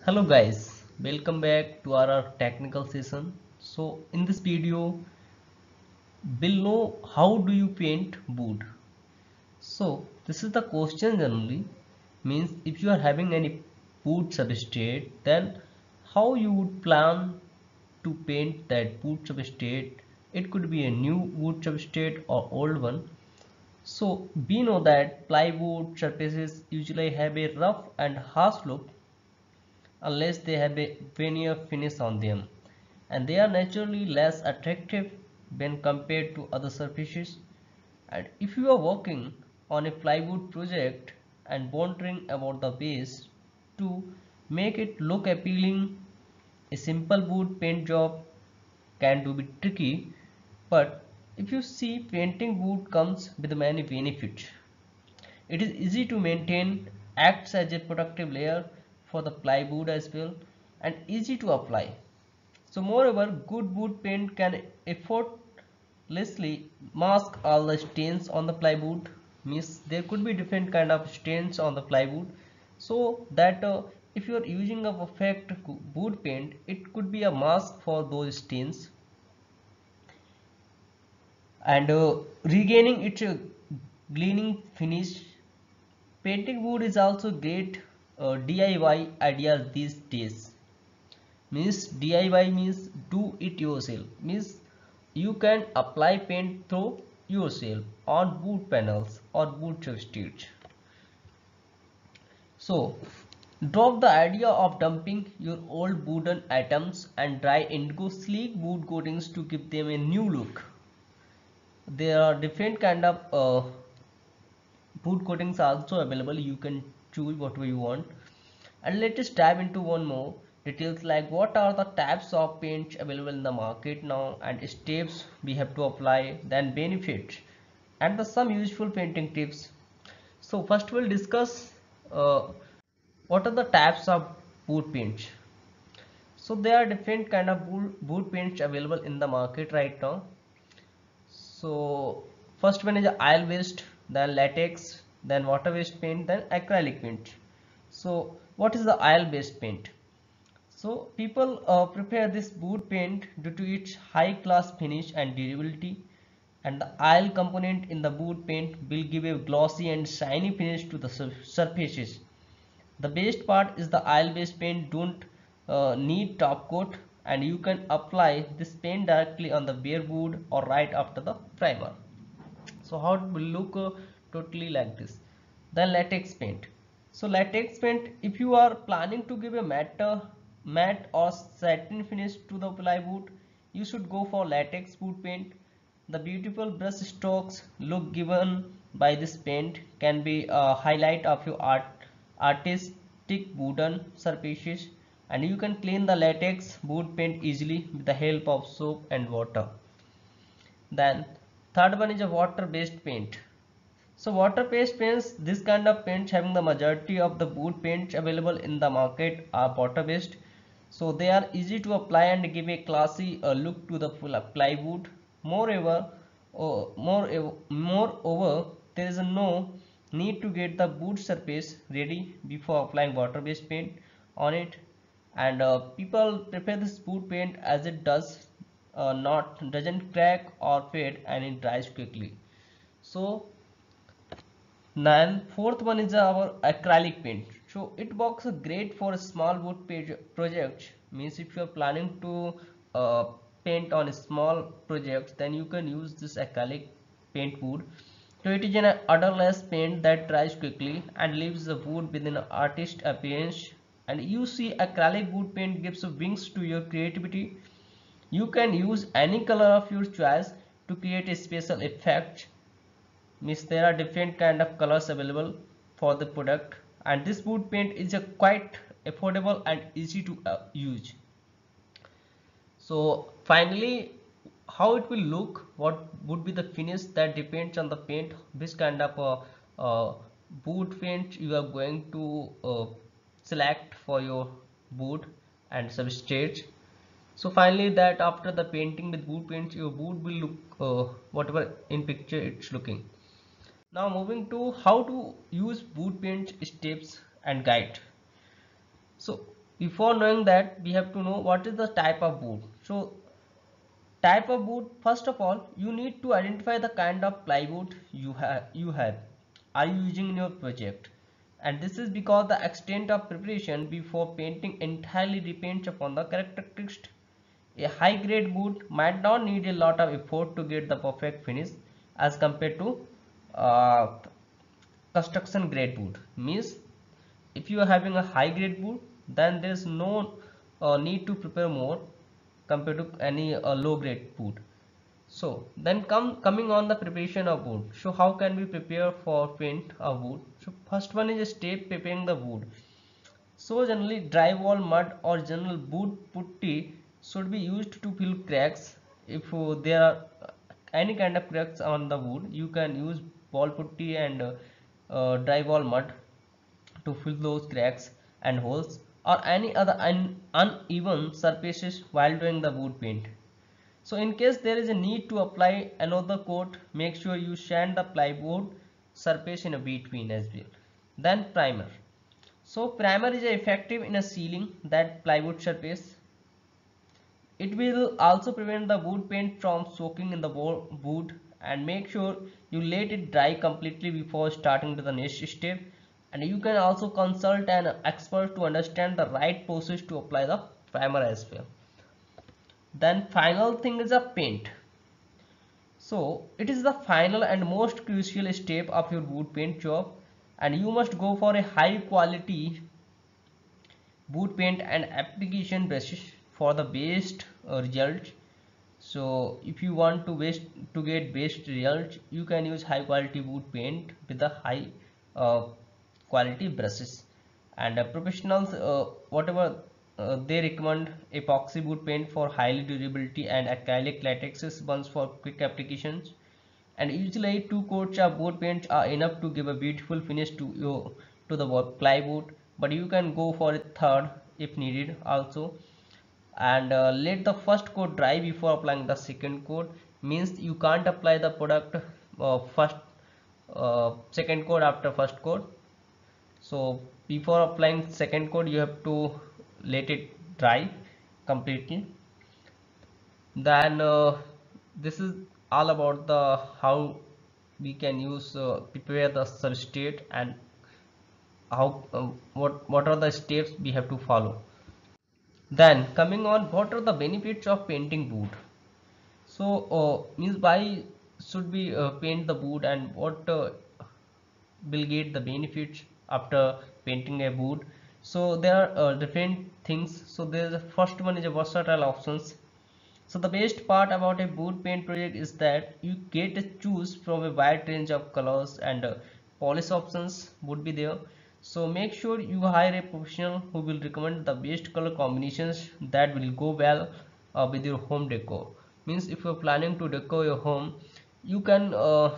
Hello guys, welcome back to our technical session. So in this video we'll know how do you paint wood. So this is the question generally, means if you are having any wood substrate, then how you would plan to paint that wood substrate. It could be a new wood substrate or old one. So we know that plywood surfaces usually have a rough and harsh look unless they have a veneer finish on them, and they are naturally less attractive when compared to other surfaces. And if you are working on a plywood project and wondering about the ways to make it look appealing, a simple wood paint job can do be tricky, but if you see, painting wood comes with many benefits. It is easy to maintain, acts as a protective layer for the plywood as well, and easy to apply. So moreover, good wood paint can effortlessly mask all the stains on the plywood. Means there could be different kind of stains on the plywood, so that if you are using a perfect wood paint, it could be a mask for those stains, and regaining its gleaming finish. Painting wood is also great DIY ideas these days. Means DIY means do it yourself. Means you can apply paint through yourself on wood panels or wood substitutes. So drop the idea of dumping your old wooden items and try indigo sleek wood coatings to give them a new look. There are different kind of wood coatings also available. You can choose whatever you want. And let us dive into one more details, like what are the types of paints available in the market now and steps we have to apply, then benefits and some useful painting tips. So first we'll discuss uh, what are the types of wood paints. So there are different kind of wood paints available in the market right now. So first one is oil based, then latex, then water based paint, then acrylic paint. So what is the oil based paint? So people prepare this wood paint due to its high class finish and durability, and the oil component in the wood paint will give a glossy and shiny finish to the surfaces. The best part is the oil based paint don't need top coat, and you can apply this paint directly on the bare wood or right after the primer. So how it will look totally like this. Then latex paint. So latex paint, if you are planning to give a matte or satin finish to the plywood, you should go for latex wood paint. The beautiful brush strokes look given by this paint can be a highlight of your artistic wooden surfaces, and you can clean the latex wood paint easily with the help of soap and water. Then third one is a water based paint. So water based paints, this kind of paints having the majority of the wood paints available in the market are water based. So they are easy to apply and give a classy look to the plywood. Moreover, there is no need to get the wood surface ready before applying water based paint on it, and people prefer this wood paint as it not doesn't crack or fade and it dries quickly. So then fourth one is our acrylic paint. So it works great for small wood page projects. Means if you are planning to uh, paint on a small project, then you can use this acrylic paint wood. So it is an odorless paint that dries quickly and leaves the wood with an artist appearance. And you see, acrylic wood paint gives wings to your creativity. You can use any color of your choice to create a special effect. Means there are different kind of colors available for the product, and this wood paint is a quite affordable and easy to use. So finally, how it will look, what would be the finish, that depends on the paint, which kind of wood paint you are going to select for your wood and substrate. So finally, that after the painting with wood paints, your wood will look whatever in picture it's looking. Now moving to how to use wood paint steps and guide. So Before knowing that, we have to know what is the type of board. So type of board, first of all you need to identify the kind of plywood you have are you using in your project, and this is because the extent of preparation before painting entirely depends upon the characteristics. A high grade board might not need a lot of effort to get the perfect finish as compared to uh, construction grade board. Means if you are having a high grade board, then there is no need to prepare more compared to any low grade board. So then coming on the preparation of wood. So how can we prepare for paint of wood? So first one is a step preparing the wood. So generally drywall, mud or general wood putty should be used to fill cracks. If there are any kind of cracks on the wood, you can use wall putty and drywall mud to fill those cracks and holes or any other uneven surfaces while doing the wood paint. So in case there is a need to apply another coat, make sure you sand the plywood surface in a between as well. Then primer. So primer is effective in a sealing that plywood surface. It will also prevent the wood paint from soaking in the wood, and make sure you let it dry completely before starting to the next step. And you can also consult an expert to understand the right process to apply the primer as well. Then final thing is a paint. So it is the final and most crucial step of your wood paint job, and you must go for a high quality wood paint and application brushes for the best results. So if you want to get best results, you can use high quality wood paint with the high uh, quality brushes. And professionals, whatever they recommend epoxy wood paint for highly durability and acrylic latex ones for quick applications. And usually 2 coats of wood paint are enough to give a beautiful finish to the plywood, but you can go for a third if needed also. And let the first coat dry before applying the second coat. Means you can't apply the product first second coat after first coat. So before applying second coat you have to let it dry completely. Then this is all about the how we can use prepare the substrate, and how what are the steps we have to follow. Then coming on, what are the benefits of painting wood? So means why should we paint the wood, and what will get the benefits after painting a wood? So there are different things. So there is the first one is a versatile options. So the best part about a wood paint project is that you get to choose from a wide range of colors, and polish options would be there. So make sure you hire a professional who will recommend the best color combinations that will go well with your home decor. Means if you're planning to decor your home, you can go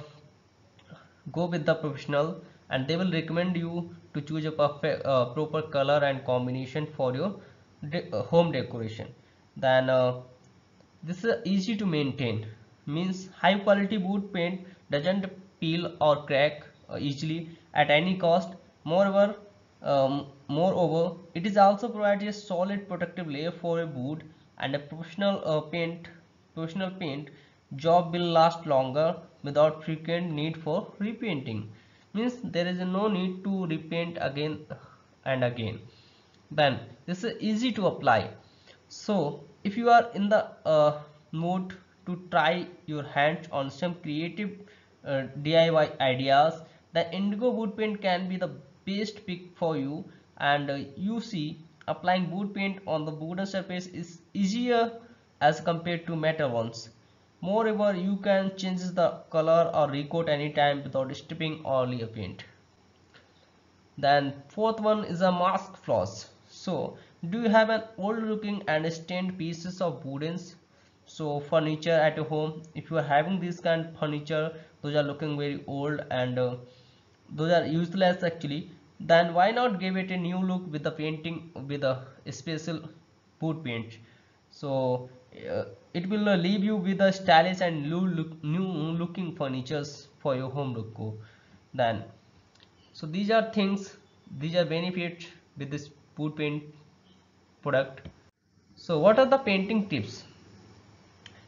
with the professional, and they will recommend you to choose a perfect proper color and combination for your home decoration. Then this is easy to maintain. Means high quality wood paint doesn't peel or crack easily at any cost. Moreover, it is also provides a solid protective layer for a wood, and a professional paint job will last longer without frequent need for repainting. Means there is no need to repaint again and again. Then this is easy to apply. So if you are in the mood to try your hands on some creative DIY ideas, the indigo wood paint can be the best pick for you. And you see, applying wood paint on the wooden surface is easier as compared to metal ones. Moreover, you can change the color or recoat anytime without stripping all your paint. Then fourth one is a mask flaws. So do you have an old looking and stained pieces of woodens, so furniture at your home? If you are having this kind of furniture, those are looking very old, and those are useless actually, then why not give it a new look with the painting with a special wood paint? So it will leave you with a stylish and new looking furnitures for your home decor. Then so these are things, these are benefits with this wood paint. product. So what are the painting tips?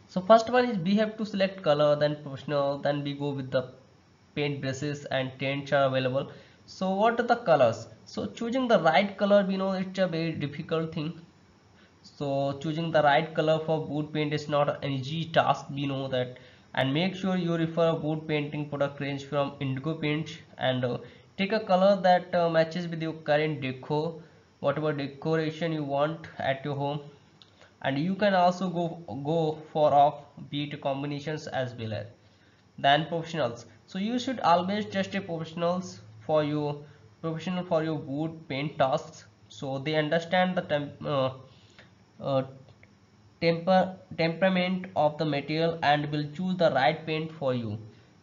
So first one is we have to select color, then professional, then we go with the paint brushes and tints are available. So what are the colors? So choosing the right color, we know it's a very difficult thing. So choosing the right color for boot paint is not an easy task, we know that. And make sure you refer a boot painting product range from Indigo Paints, and take a color that matches with your current decor, whatever decoration you want at your home. And you can also go for offbeat combinations as well as than professionals. So you should always trust a professional for your wood paint tasks, so they understand the uh, temperament of the material and will choose the right paint for you.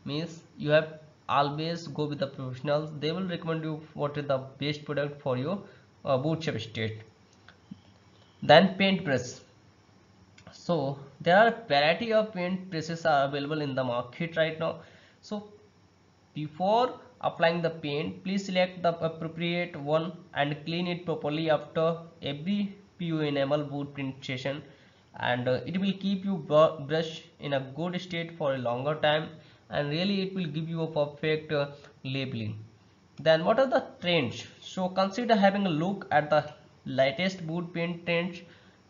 Means you have always go with the professionals, they will recommend you what is the best product for your wood substrate. Then paint brush. So there are a variety of paint brushes are available in the market right now. So before applying the paint, please select the appropriate one and clean it properly after every PU enamel wood print session, and it will keep your brush in a good state for a longer time, and really it will give you a perfect labeling. Then what are the trends? So consider having a look at the latest wood paint trends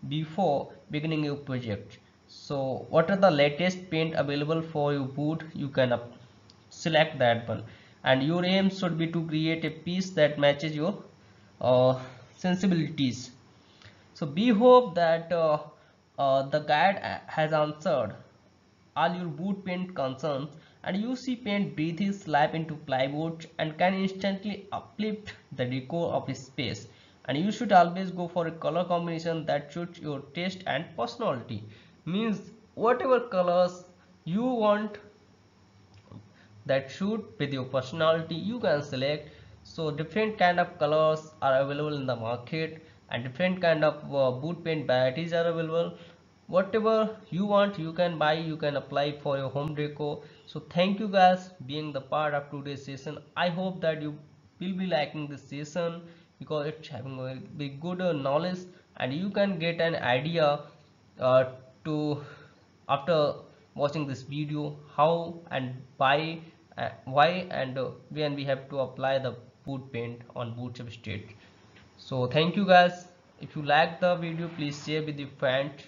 before beginning your project. So what are the latest paint available for your wood? You can select that one, and your aim should be to create a piece that matches your sensibilities. So we hope that the guide has answered all your wood paint concerns, and you see paint breathe his life into plywood and can instantly uplift the decor of his space. And you should always go for a color combination that suits your taste and personality. Means whatever colors you want that suit with your personality, you can select. So different kind of colors are available in the market, and different kind of boot paint varieties are available. Whatever you want you can buy, you can apply for your home decor. So thank you guys being the part of today's session. I hope that you will be liking this session because it's having a very good knowledge, and you can get an idea uh, to after watching this video how and why and when we have to apply the boot paint on boot substrate. So thank you guys. If you like the video, please share with your friends.